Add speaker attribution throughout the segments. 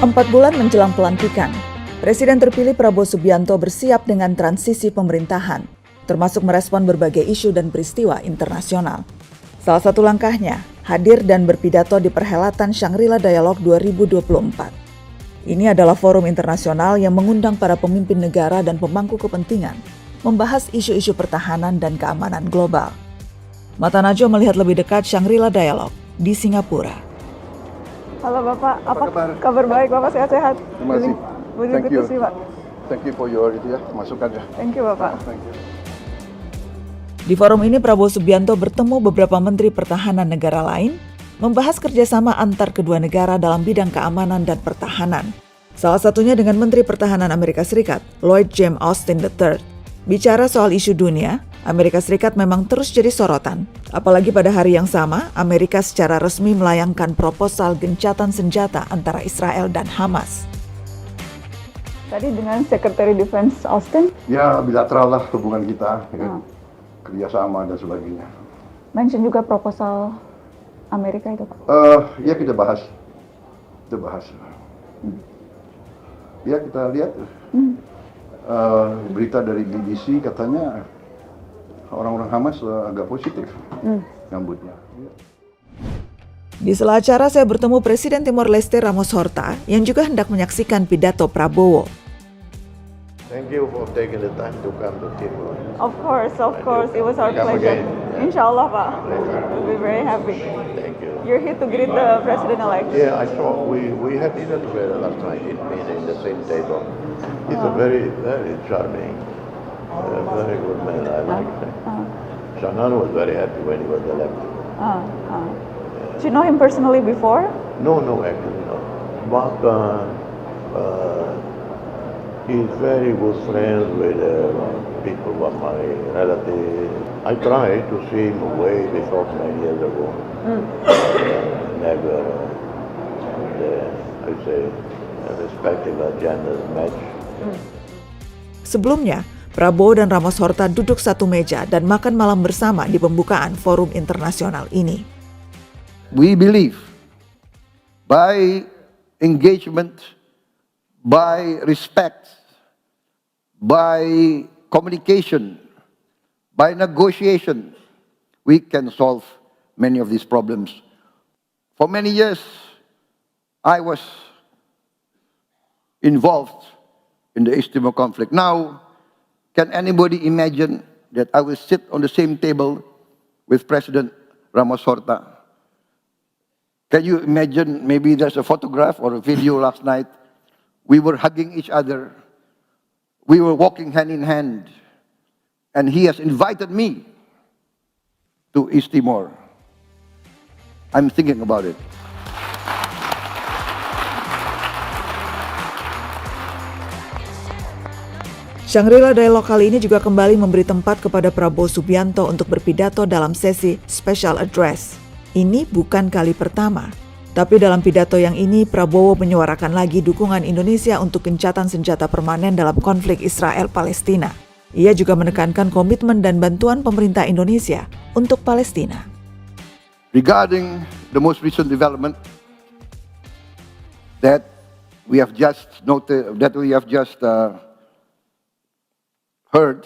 Speaker 1: 4 bulan menjelang pelantikan, Presiden terpilih Prabowo Subianto bersiap dengan transisi pemerintahan, termasuk merespon berbagai isu dan peristiwa internasional. Salah satu langkahnya, hadir dan berpidato di perhelatan Shangri-La Dialogue 2024. Ini adalah forum internasional yang mengundang para pemimpin negara dan pemangku kepentingan, membahas isu-isu pertahanan dan keamanan global. Mata Najwa melihat lebih dekat Shangri-La Dialogue di Singapura.
Speaker 2: Halo Bapak, apa kabar baik Bapak, sehat-sehat?
Speaker 3: Terima kasih.
Speaker 2: Thank you. Pak.
Speaker 3: Thank you for your masukan ya.
Speaker 2: Thank you Bapak.
Speaker 3: Thank you.
Speaker 1: Di forum ini Prabowo Subianto bertemu beberapa menteri pertahanan negara lain, membahas kerjasama antar kedua negara dalam bidang keamanan dan pertahanan. Salah satunya dengan Menteri Pertahanan Amerika Serikat, Lloyd James Austin III. Bicara soal isu dunia, Amerika Serikat memang terus jadi sorotan. Apalagi pada hari yang sama, Amerika secara resmi melayangkan proposal gencatan senjata antara Israel dan Hamas.
Speaker 2: Tadi dengan Secretary Defense Austin?
Speaker 3: Ya, bilateral lah hubungan kita, kerjasama dan sebagainya.
Speaker 2: Mention juga proposal Amerika itu Pak?
Speaker 3: Ya kita bahas. Ya kita lihat. Berita dari BBC katanya orang-orang Hamas agak positif nyambutnya.
Speaker 1: Di sela acara saya bertemu Presiden Timor Leste Ramos Horta yang juga hendak menyaksikan pidato Prabowo.
Speaker 4: Thank you for taking the time to come to Timor.
Speaker 2: Of course. It was our
Speaker 4: Come
Speaker 2: pleasure.
Speaker 4: again.
Speaker 2: Inshallah Pak.
Speaker 4: Pleasure.
Speaker 2: We'll be very happy.
Speaker 4: Thank you.
Speaker 2: You're here to greet the president-elect.
Speaker 4: Yeah, I saw we had dinner together last night in the same table. He's a very, very charming, very good man. I like him. Shanan was very happy when he was elected.
Speaker 2: Did you know him personally before?
Speaker 4: No, actually no. But he's very good friends with people who are my relatives. I tried to see him way before many years ago. Never, I say, respective agendas match.
Speaker 1: Sebelumnya, Prabowo dan Ramos Horta duduk satu meja dan makan malam bersama di pembukaan forum internasional ini.
Speaker 3: We believe by engagement, by respect, by communication, by negotiation, we can solve many of these problems. For many years, I was involved in the East Timor conflict. Now, can anybody imagine that I will sit on the same table with President Ramos Horta? Can you imagine, maybe there's a photograph or a video last night, we were hugging each other, we were walking hand in hand, and he has invited me to East Timor. I'm thinking about it.
Speaker 1: Shangri-La Dialogue kali ini juga kembali memberi tempat kepada Prabowo Subianto untuk berpidato dalam sesi Special Address. Ini bukan kali pertama, tapi dalam pidato yang ini Prabowo menyuarakan lagi dukungan Indonesia untuk gencatan senjata permanen dalam konflik Israel-Palestina. Ia juga menekankan komitmen dan bantuan pemerintah Indonesia untuk Palestina.
Speaker 3: Regarding the most recent development that we have just noted, heard,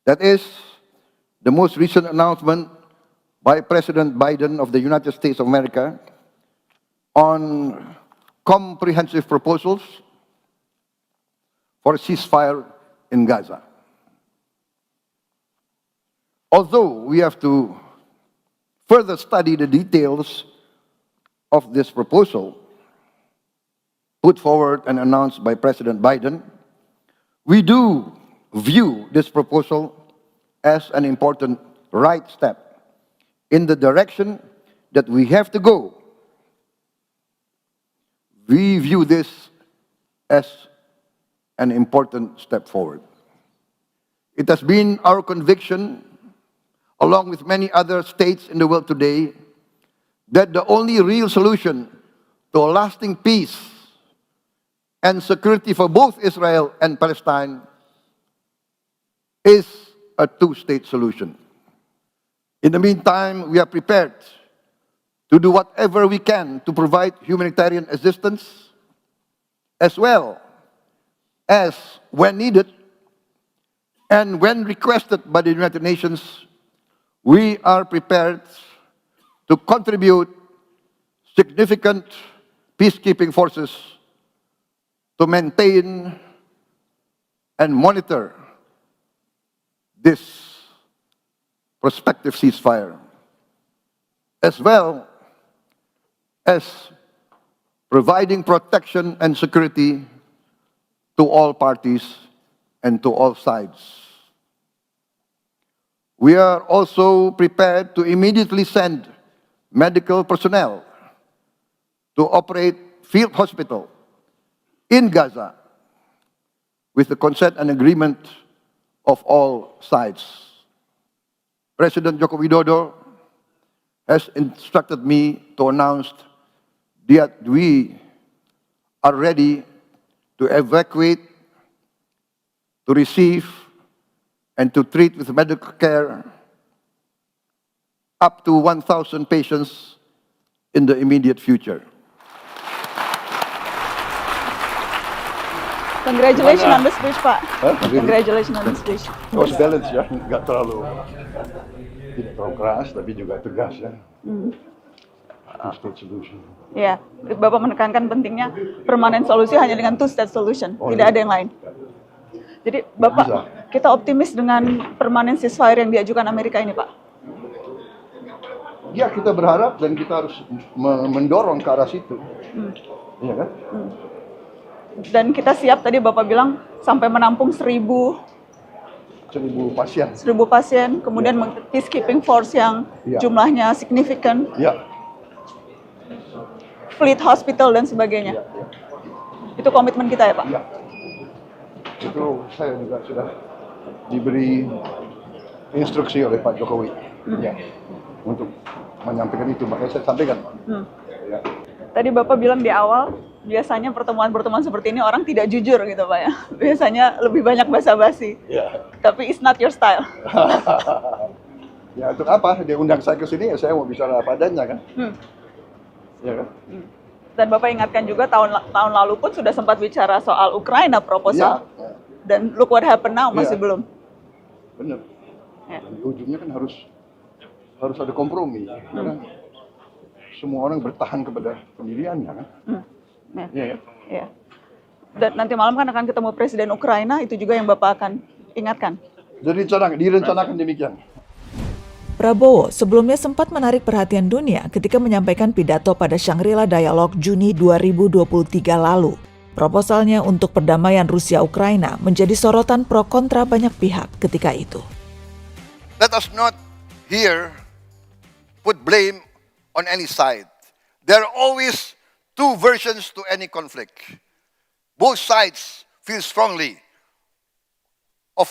Speaker 3: that is the most recent announcement by President Biden of the United States of America on comprehensive proposals for a ceasefire in Gaza. Although we have to further study the details of this proposal put forward and announced by President Biden, we do view this proposal as an important right step in the direction that we have to go. We view this as an important step forward. It has been our conviction, along with many other states in the world today, that the only real solution to a lasting peace and security for both Israel and Palestine is a two-state solution. In the meantime, we are prepared to do whatever we can to provide humanitarian assistance, as well as, when needed and when requested by the United Nations, we are prepared to contribute significant peacekeeping forces to maintain and monitor this prospective ceasefire, as well as providing protection and security to all parties and to all sides. We are also prepared to immediately send medical personnel to operate field hospital in Gaza with the consent and agreement of all sides. President Joko Widodo has instructed me to announce that we are ready to evacuate, to receive, and to treat with medical care up to 1,000 patients in the immediate future.
Speaker 2: Congratulations on the speech, Pak.
Speaker 4: Huh?
Speaker 2: Congratulations on the speech.
Speaker 4: It was balanced ya, nggak terlalu tidak terlalu keras tapi juga tegas ya. Two-state solution.
Speaker 2: Ya, Bapak menekankan pentingnya permanent solusi hanya dengan two-state solution, tidak ada yang lain. Jadi Bapak, kita optimis dengan permanent ceasefire yang diajukan Amerika ini, Pak?
Speaker 3: Ya, kita berharap dan kita harus mendorong ke arah situ. Iya kan?
Speaker 2: Dan kita siap, tadi Bapak bilang, sampai menampung 1.000 pasien, kemudian peacekeeping force yang jumlahnya signifikan, fleet hospital dan sebagainya. Itu komitmen kita ya, Pak?
Speaker 3: Ya. Itu saya juga sudah diberi instruksi oleh Pak Jokowi untuk menyampaikan itu, makanya saya sampaikan. Ya.
Speaker 2: Tadi Bapak bilang di awal, biasanya pertemuan-pertemuan seperti ini orang tidak jujur gitu Pak ya. Biasanya lebih banyak basa-basi. Tapi it's not your style.
Speaker 3: Ya, untuk apa? Dia undang saya ke sini, ya saya mau bicara apa adanya kan. Ya kan?
Speaker 2: Dan Bapak ingatkan juga tahun lalu pun sudah sempat bicara soal Ukraina proposal. Dan look what happened now, masih belum.
Speaker 3: Benar. Di ujungnya kan harus ada kompromi. Karena semua orang bertahan kepada pendiriannya kan.
Speaker 2: Iya. Dan nanti malam kan akan ketemu Presiden Ukraina, itu juga yang Bapak akan ingatkan.
Speaker 3: Direncanakan demikian.
Speaker 1: Prabowo sebelumnya sempat menarik perhatian dunia ketika menyampaikan pidato pada Shangri-La Dialogue Juni 2023 lalu. Proposalnya untuk perdamaian Rusia-Ukraina menjadi sorotan pro kontra banyak pihak ketika itu.
Speaker 3: Let us not here put blame on any side. There are always two versions to any conflict. Both sides feel strongly of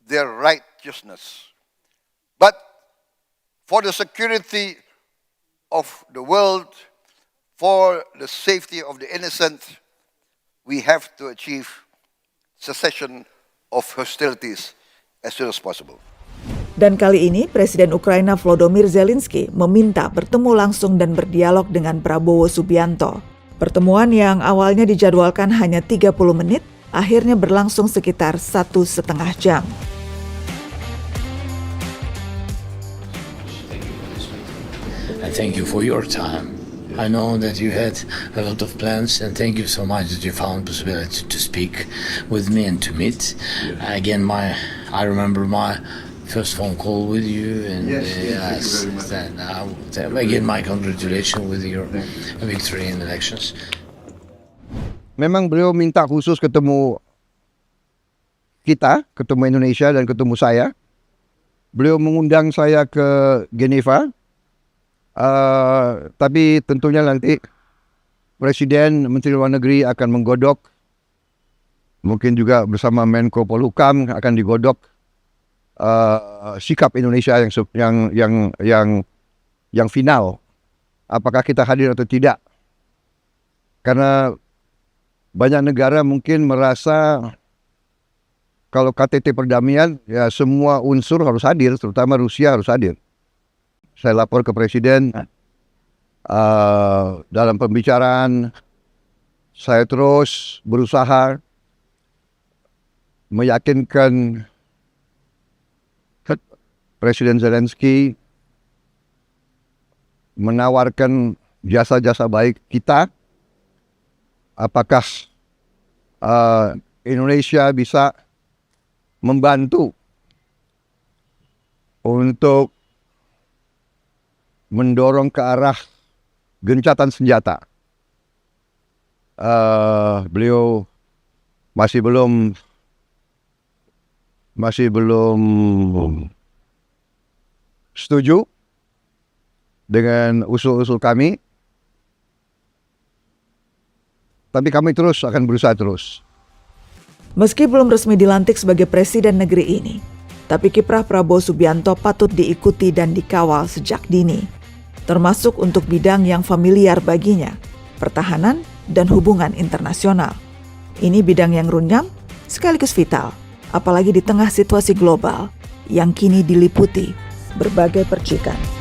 Speaker 3: their righteousness. But for the security of the world, for the safety of the innocent, we have to achieve cessation of hostilities as soon as possible.
Speaker 1: Dan kali ini Presiden Ukraina Volodymyr Zelensky meminta bertemu langsung dan berdialog dengan Prabowo Subianto. Pertemuan yang awalnya dijadwalkan hanya 30 menit, akhirnya berlangsung sekitar 1,5 jam.
Speaker 5: Thank you for your time. I know that you had a lot of plans, and thank you so much that you found possibility to speak with me and to meet. Again, I remember my first phone call with you, and again, my congratulations with your victory in elections.
Speaker 6: Memang beliau minta khusus ketemu kita, ketemu Indonesia dan ketemu saya. Beliau mengundang saya ke Geneva. Tapi tentunya nanti Presiden, Menteri Luar Negeri akan menggodok, mungkin juga bersama Menko Polhukam akan digodok sikap Indonesia yang final. Apakah kita hadir atau tidak? Karena banyak negara mungkin merasa kalau KTT perdamaian, ya semua unsur harus hadir, terutama Rusia harus hadir. Saya lapor ke Presiden, Dalam pembicaraan, saya terus berusaha meyakinkan Presiden Zelensky menawarkan jasa-jasa baik kita. Apakah Indonesia bisa membantu untuk mendorong ke arah gencatan senjata. Beliau masih belum setuju dengan usul-usul kami, tapi kami terus akan berusaha terus.
Speaker 1: Meski belum resmi dilantik sebagai presiden negeri ini, tapi kiprah Prabowo Subianto patut diikuti dan dikawal sejak dini, termasuk untuk bidang yang familiar baginya, pertahanan dan hubungan internasional. Ini bidang yang runyam sekaligus vital, apalagi di tengah situasi global yang kini diliputi berbagai percikan.